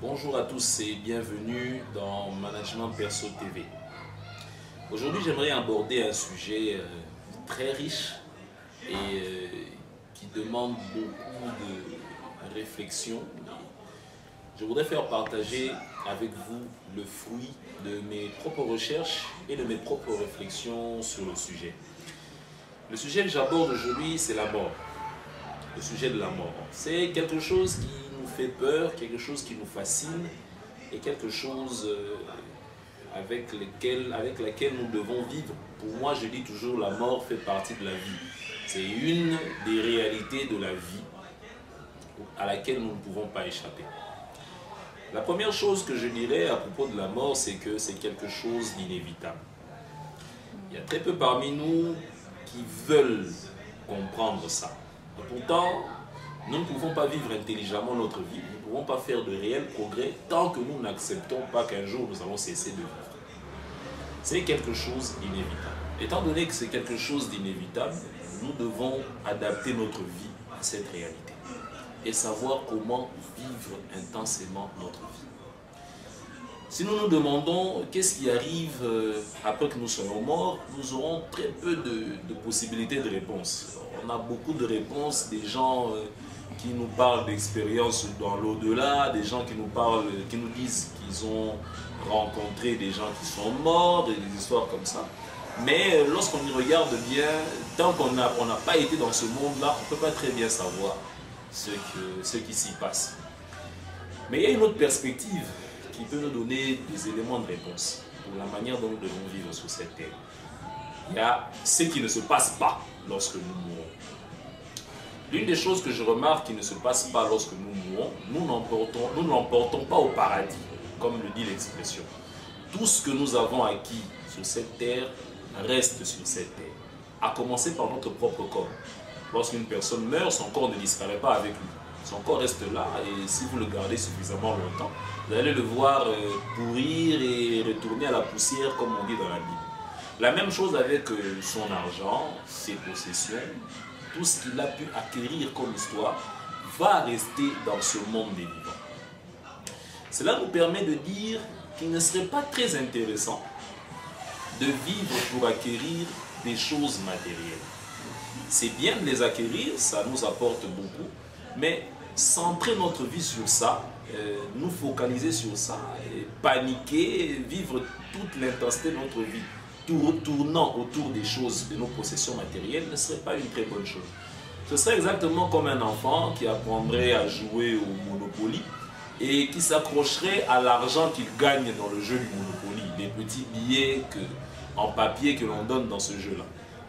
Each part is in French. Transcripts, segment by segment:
Bonjour à tous et bienvenue dans Management Perso TV. Aujourd'hui, j'aimerais aborder un sujet très riche et qui demande beaucoup de réflexion. Je voudrais faire partager avec vous le fruit de mes propres recherches et de mes propres réflexions sur le sujet. Le sujet que j'aborde aujourd'hui, c'est la mort. Le sujet de la mort. C'est quelque chose qui nous fait peur, quelque chose qui nous fascine et quelque chose avec laquelle nous devons vivre. Pour moi, je dis toujours, la mort fait partie de la vie. C'est une des réalités de la vie à laquelle nous ne pouvons pas échapper. La première chose que je dirais à propos de la mort, c'est que c'est quelque chose d'inévitable. Il y a très peu parmi nous qui veulent comprendre ça. Et pourtant, nous ne pouvons pas vivre intelligemment notre vie, nous ne pouvons pas faire de réels progrès tant que nous n'acceptons pas qu'un jour nous allons cesser de vivre. C'est quelque chose d'inévitable. Étant donné que c'est quelque chose d'inévitable, nous devons adapter notre vie à cette réalité et savoir comment vivre intensément notre vie. Si nous nous demandons qu'est-ce qui arrive après que nous soyons morts, nous aurons très peu de possibilités de réponse. On a beaucoup de réponses, des gens qui nous parlent d'expériences dans l'au-delà, des gens qui nous disent qu'ils ont rencontré des gens qui sont morts, et des histoires comme ça. Mais lorsqu'on y regarde bien, tant qu'on n'a pas été dans ce monde-là, on ne peut pas très bien savoir ce qui s'y passe. Mais il y a une autre perspective qui peut nous donner des éléments de réponse pour la manière dont nous devons vivre sur cette terre. Il y a ce qui ne se passe pas lorsque nous mourons. L'une des choses que je remarque qui ne se passe pas lorsque nous mourons, nous ne l'emportons pas au paradis, comme le dit l'expression. Tout ce que nous avons acquis sur cette terre reste sur cette terre, à commencer par notre propre corps. Lorsqu'une personne meurt, son corps ne disparaît pas avec lui. Son corps reste là et si vous le gardez suffisamment longtemps, vous allez le voir pourrir et retourner à la poussière comme on dit dans la Bible. La même chose avec son argent, ses possessions, tout ce qu'il a pu acquérir comme histoire va rester dans ce monde des vivants. Cela nous permet de dire qu'il ne serait pas très intéressant de vivre pour acquérir des choses matérielles. C'est bien de les acquérir, ça nous apporte beaucoup, mais centrer notre vie sur ça, nous focaliser sur ça, et paniquer, vivre toute l'intensité de notre vie, tournant autour des choses, de nos possessions matérielles, ne serait pas une très bonne chose. Ce serait exactement comme un enfant qui apprendrait à jouer au Monopoly et qui s'accrocherait à l'argent qu'il gagne dans le jeu du Monopoly, des petits billets en papier que l'on donne dans ce jeu-là.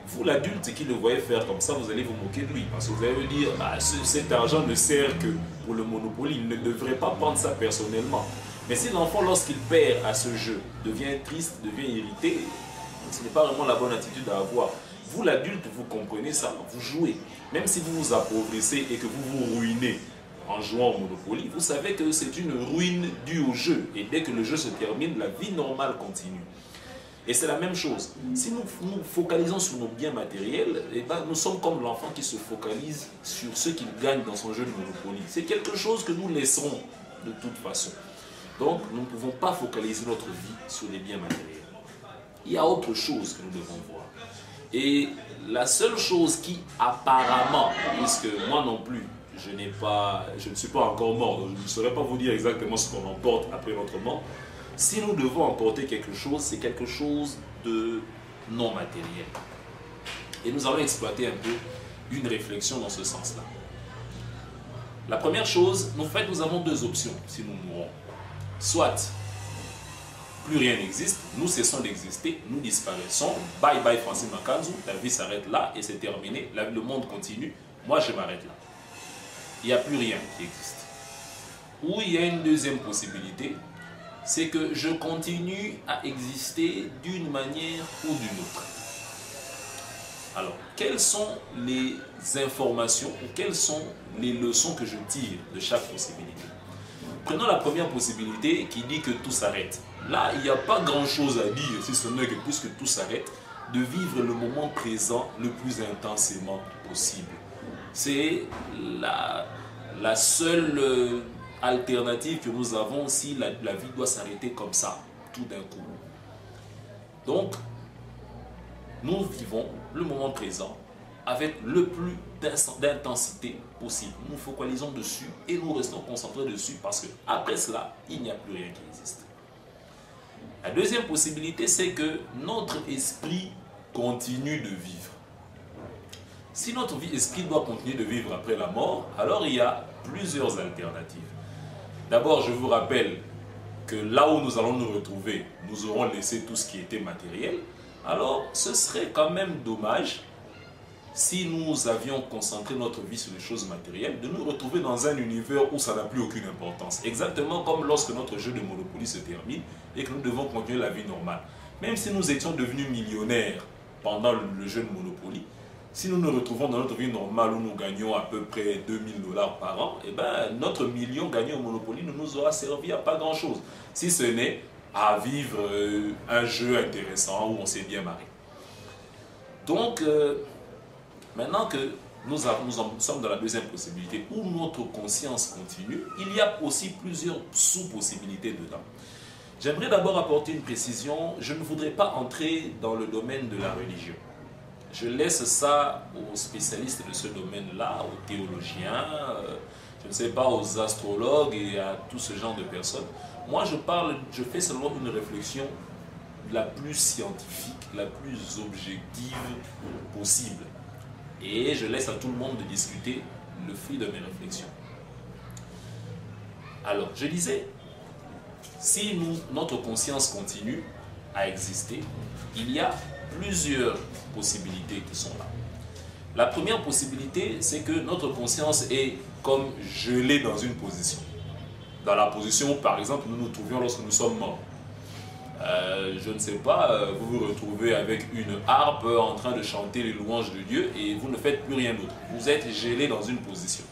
Vous, l'adulte qui le voyez faire comme ça, vous allez vous moquer de lui. Parce que vous allez vous dire, cet argent ne sert que pour le Monopoly. Il ne devrait pas prendre ça personnellement. Mais si l'enfant, lorsqu'il perd à ce jeu, devient triste, devient irrité, ce n'est pas vraiment la bonne attitude à avoir. Vous, l'adulte, vous comprenez ça, vous jouez. Même si vous vous appauvrissez et que vous vous ruinez en jouant au Monopoly, vous savez que c'est une ruine due au jeu. Et dès que le jeu se termine, la vie normale continue. Et c'est la même chose. Si nous nous focalisons sur nos biens matériels, eh ben, nous sommes comme l'enfant qui se focalise sur ce qu'il gagne dans son jeu de Monopoly. C'est quelque chose que nous laisserons de toute façon. Donc, nous ne pouvons pas focaliser notre vie sur les biens matériels. Il y a autre chose que nous devons voir. Et la seule chose qui apparemment, puisque moi non plus, je ne suis pas encore mort, donc je ne saurais pas vous dire exactement ce qu'on emporte après notre mort. Si nous devons emporter quelque chose, c'est quelque chose de non matériel. Et nous allons exploiter un peu une réflexion dans ce sens-là. La première chose, en fait, nous avons deux options si nous mourons. Soit plus rien n'existe, nous cessons d'exister, nous disparaissons, bye bye Francine Makanzu, la vie s'arrête là et c'est terminé, le monde continue, moi je m'arrête là. Il n'y a plus rien qui existe. Ou il y a une deuxième possibilité, c'est que je continue à exister d'une manière ou d'une autre. Alors, quelles sont les informations ou quelles sont les leçons que je tire de chaque possibilité? Prenons la première possibilité qui dit que tout s'arrête. Là, il n'y a pas grand-chose à dire, si ce n'est que puisque tout s'arrête, de vivre le moment présent le plus intensément possible. C'est la seule alternative que nous avons si la vie doit s'arrêter comme ça, tout d'un coup. Donc, nous vivons le moment présent avec le plus d'intensité possible. Nous focalisons dessus et nous restons concentrés dessus parce qu'après cela, il n'y a plus rien qui existe. La deuxième possibilité, c'est que notre esprit continue de vivre. Si notre esprit doit continuer de vivre après la mort, alors il y a plusieurs alternatives. D'abord, je vous rappelle que là où nous allons nous retrouver, nous aurons laissé tout ce qui était matériel. Alors, ce serait quand même dommage, si nous avions concentré notre vie sur les choses matérielles, de nous retrouver dans un univers où ça n'a plus aucune importance. Exactement comme lorsque notre jeu de Monopoly se termine et que nous devons continuer la vie normale. Même si nous étions devenus millionnaires pendant le jeu de Monopoly, si nous nous retrouvons dans notre vie normale où nous gagnons à peu près 2000 $ par an, eh ben, notre million gagné au Monopoly ne nous aura servi à pas grand-chose. Si ce n'est à vivre un jeu intéressant où on s'est bien marré. Donc, maintenant que nous sommes dans la deuxième possibilité où notre conscience continue, il y a aussi plusieurs sous-possibilités dedans. J'aimerais d'abord apporter une précision. Je ne voudrais pas entrer dans le domaine de la religion. Je laisse ça aux spécialistes de ce domaine-là, aux théologiens, je ne sais pas, aux astrologues et à tout ce genre de personnes. Moi, je fais seulement une réflexion la plus scientifique, la plus objective possible. Et je laisse à tout le monde de discuter le fruit de mes réflexions. Alors, je disais, si notre conscience continue à exister, il y a plusieurs possibilités qui sont là. La première possibilité, c'est que notre conscience est comme gelée dans une position. Dans la position où, par exemple, nous nous trouvions lorsque nous sommes morts. Je ne sais pas, vous vous retrouvez avec une harpe en train de chanter les louanges de Dieu et vous ne faites plus rien d'autre. Vous êtes gelé dans une position.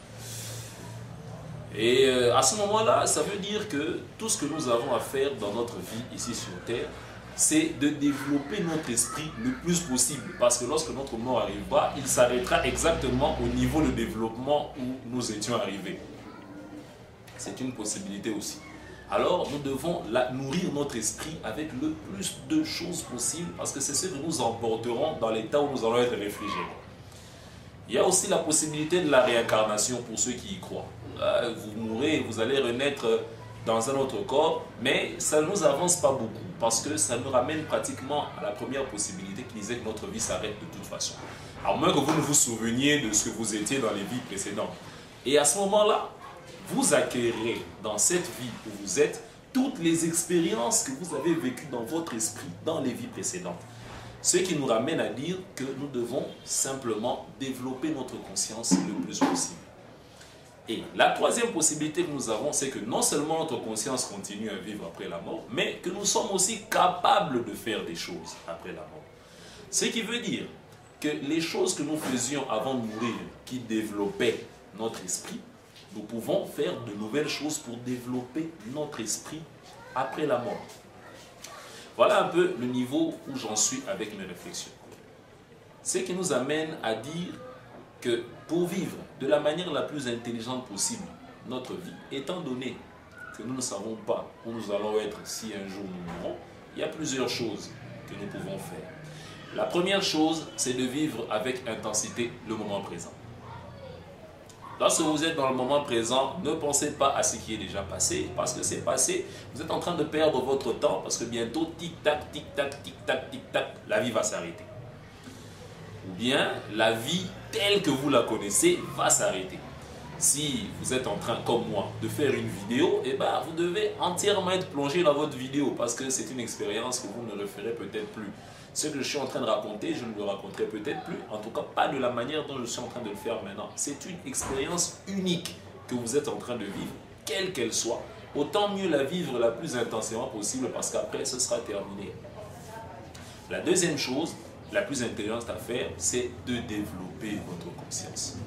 Et à ce moment-là, ça veut dire que tout ce que nous avons à faire dans notre vie ici sur Terre, c'est de développer notre esprit le plus possible. Parce que lorsque notre mort arrivera, il s'arrêtera exactement au niveau de développement où nous étions arrivés. C'est une possibilité aussi. Alors, nous devons nourrir notre esprit avec le plus de choses possibles parce que c'est ce que nous emporterons dans l'état où nous allons être réfrigérés. Il y a aussi la possibilité de la réincarnation pour ceux qui y croient. Vous mourrez, vous allez renaître dans un autre corps, mais ça ne nous avance pas beaucoup parce que ça nous ramène pratiquement à la première possibilité qui disait que notre vie s'arrête de toute façon. À moins que vous ne vous souveniez de ce que vous étiez dans les vies précédentes. Et à ce moment-là, vous acquérirez dans cette vie où vous êtes toutes les expériences que vous avez vécues dans votre esprit dans les vies précédentes. Ce qui nous ramène à dire que nous devons simplement développer notre conscience le plus possible. Et la troisième possibilité que nous avons, c'est que non seulement notre conscience continue à vivre après la mort, mais que nous sommes aussi capables de faire des choses après la mort. Ce qui veut dire que les choses que nous faisions avant de mourir, qui développaient notre esprit, nous pouvons faire de nouvelles choses pour développer notre esprit après la mort. Voilà un peu le niveau où j'en suis avec mes réflexions. Ce qui nous amène à dire que pour vivre de la manière la plus intelligente possible notre vie, étant donné que nous ne savons pas où nous allons être si un jour nous mourrons, il y a plusieurs choses que nous pouvons faire. La première chose, c'est de vivre avec intensité le moment présent. Lorsque vous êtes dans le moment présent, ne pensez pas à ce qui est déjà passé, parce que c'est passé, vous êtes en train de perdre votre temps, parce que bientôt, tic-tac, tic-tac, tic-tac, tic-tac, la vie va s'arrêter. Ou bien, la vie telle que vous la connaissez va s'arrêter. Si vous êtes en train, comme moi, de faire une vidéo, eh ben, vous devez entièrement être plongé dans votre vidéo, parce que c'est une expérience que vous ne referez peut-être plus. Ce que je suis en train de raconter, je ne le raconterai peut-être plus, en tout cas pas de la manière dont je suis en train de le faire maintenant. C'est une expérience unique que vous êtes en train de vivre, quelle qu'elle soit. Autant mieux la vivre la plus intensément possible parce qu'après ce sera terminé. La deuxième chose, la plus intelligente à faire, c'est de développer votre conscience,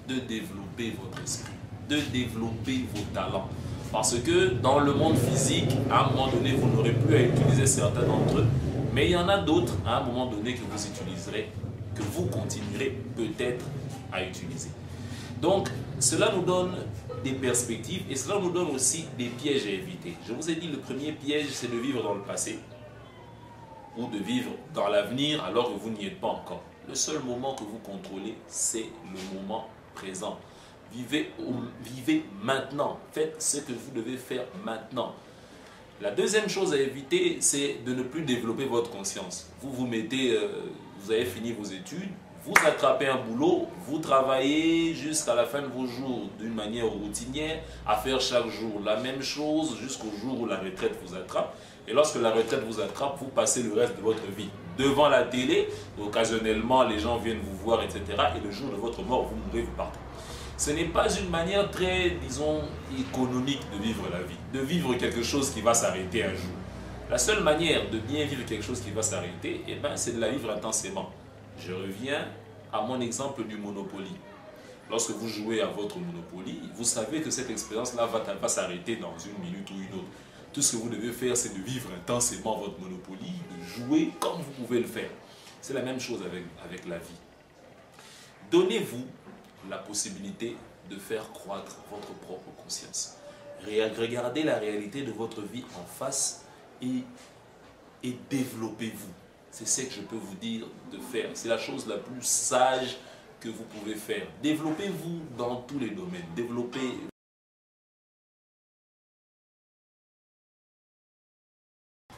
de développer votre esprit, de développer vos talents. Parce que dans le monde physique, à un moment donné, vous n'aurez plus à utiliser certains d'entre eux. Mais il y en a d'autres, à un moment donné, que vous utiliserez, que vous continuerez peut-être à utiliser. Donc, cela nous donne des perspectives et cela nous donne aussi des pièges à éviter. Je vous ai dit, le premier piège, c'est de vivre dans le passé ou de vivre dans l'avenir alors que vous n'y êtes pas encore. Le seul moment que vous contrôlez, c'est le moment présent. Vivez maintenant. Faites ce que vous devez faire maintenant. La deuxième chose à éviter, c'est de ne plus développer votre conscience. Vous mettez, vous avez fini vos études, vous attrapez un boulot, vous travaillez jusqu'à la fin de vos jours d'une manière routinière, à faire chaque jour la même chose jusqu'au jour où la retraite vous attrape. Et lorsque la retraite vous attrape, vous passez le reste de votre vie devant la télé. Occasionnellement, les gens viennent vous voir, etc. Et le jour de votre mort, vous mourrez, vous partez. Ce n'est pas une manière très, disons, économique de vivre la vie, de vivre quelque chose qui va s'arrêter un jour. La seule manière de bien vivre quelque chose qui va s'arrêter, eh ben, c'est de la vivre intensément. Je reviens à mon exemple du Monopoly. Lorsque vous jouez à votre Monopoly, vous savez que cette expérience-là va s'arrêter dans une minute ou une autre. Tout ce que vous devez faire, c'est de vivre intensément votre Monopoly, de jouer comme vous pouvez le faire. C'est la même chose avec la vie. Donnez-vous la possibilité de faire croître votre propre conscience. Regardez la réalité de votre vie en face et développez-vous. C'est ce que je peux vous dire de faire. C'est la chose la plus sage que vous pouvez faire. Développez-vous dans tous les domaines. Développez.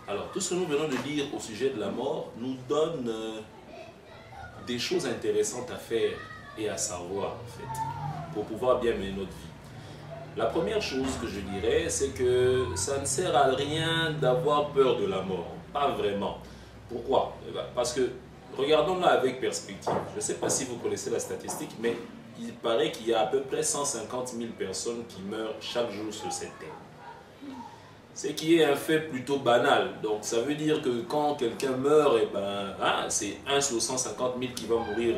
Alors, tout ce que nous venons de dire au sujet de la mort nous donne des choses intéressantes à faire et à savoir, en fait, pour pouvoir bien mener notre vie. La première chose que je dirais, c'est que ça ne sert à rien d'avoir peur de la mort. Pas vraiment. Pourquoi? Parce que, regardons-la avec perspective. Je ne sais pas si vous connaissez la statistique, mais il paraît qu'il y a à peu près 150 000 personnes qui meurent chaque jour sur cette terre. Ce qui est un fait plutôt banal. Donc ça veut dire que quand quelqu'un meurt, eh ben, hein, c'est 1 sur 150 000 qui va mourir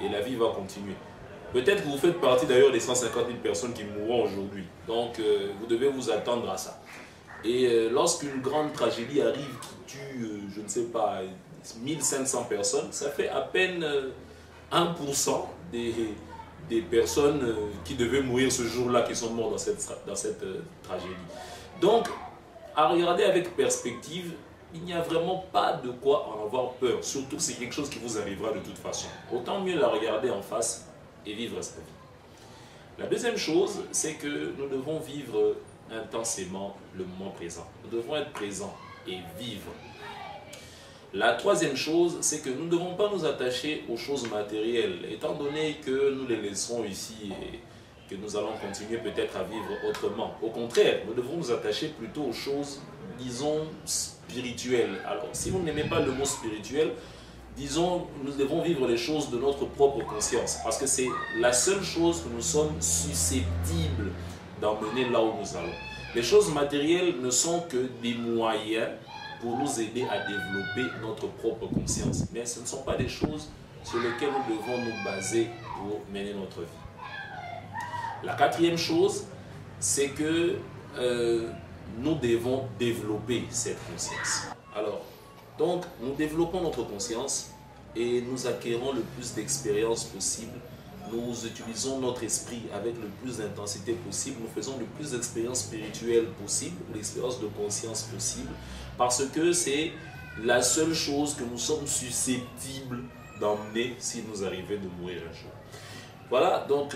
et la vie va continuer. Peut-être que vous faites partie d'ailleurs des 150 000 personnes qui mourront aujourd'hui. Donc vous devez vous attendre à ça. Et lorsqu'une grande tragédie arrive qui tue, je ne sais pas, 1500 personnes, ça fait à peine 1% des personnes qui devaient mourir ce jour-là, qui sont mortes dans cette tragédie. Donc, à regarder avec perspective, il n'y a vraiment pas de quoi en avoir peur. Surtout si c'est quelque chose qui vous arrivera de toute façon. Autant mieux la regarder en face et vivre sa vie. La deuxième chose, c'est que nous devons vivre intensément le moment présent. Nous devons être présents et vivre. La troisième chose, c'est que nous ne devons pas nous attacher aux choses matérielles, étant donné que nous les laisserons ici et que nous allons continuer peut-être à vivre autrement. Au contraire, nous devons nous attacher plutôt aux choses, disons, spirituelles. Alors, si vous n'aimez pas le mot spirituel, disons, nous devons vivre les choses de notre propre conscience, parce que c'est la seule chose que nous sommes susceptibles d'emmener là où nous allons. Les choses matérielles ne sont que des moyens pour nous aider à développer notre propre conscience. Mais ce ne sont pas des choses sur lesquelles nous devons nous baser pour mener notre vie. La quatrième chose, c'est que nous devons développer cette conscience. Alors, donc, nous développons notre conscience et nous acquérons le plus d'expérience possible. Nous utilisons notre esprit avec le plus d'intensité possible. Nous faisons le plus d'expériences spirituelles possible, l'expérience de conscience possible, parce que c'est la seule chose que nous sommes susceptibles d'emmener si nous arrivons de mourir un jour. Voilà, donc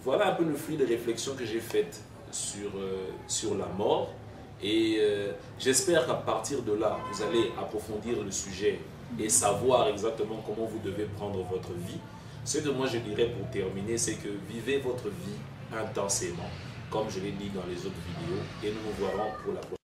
voilà un peu le flux de réflexion que j'ai fait sur la mort. Et j'espère qu'à partir de là, vous allez approfondir le sujet et savoir exactement comment vous devez prendre votre vie. Ce que moi je dirais pour terminer, c'est que vivez votre vie intensément, comme je l'ai dit dans les autres vidéos, et nous nous verrons pour la prochaine.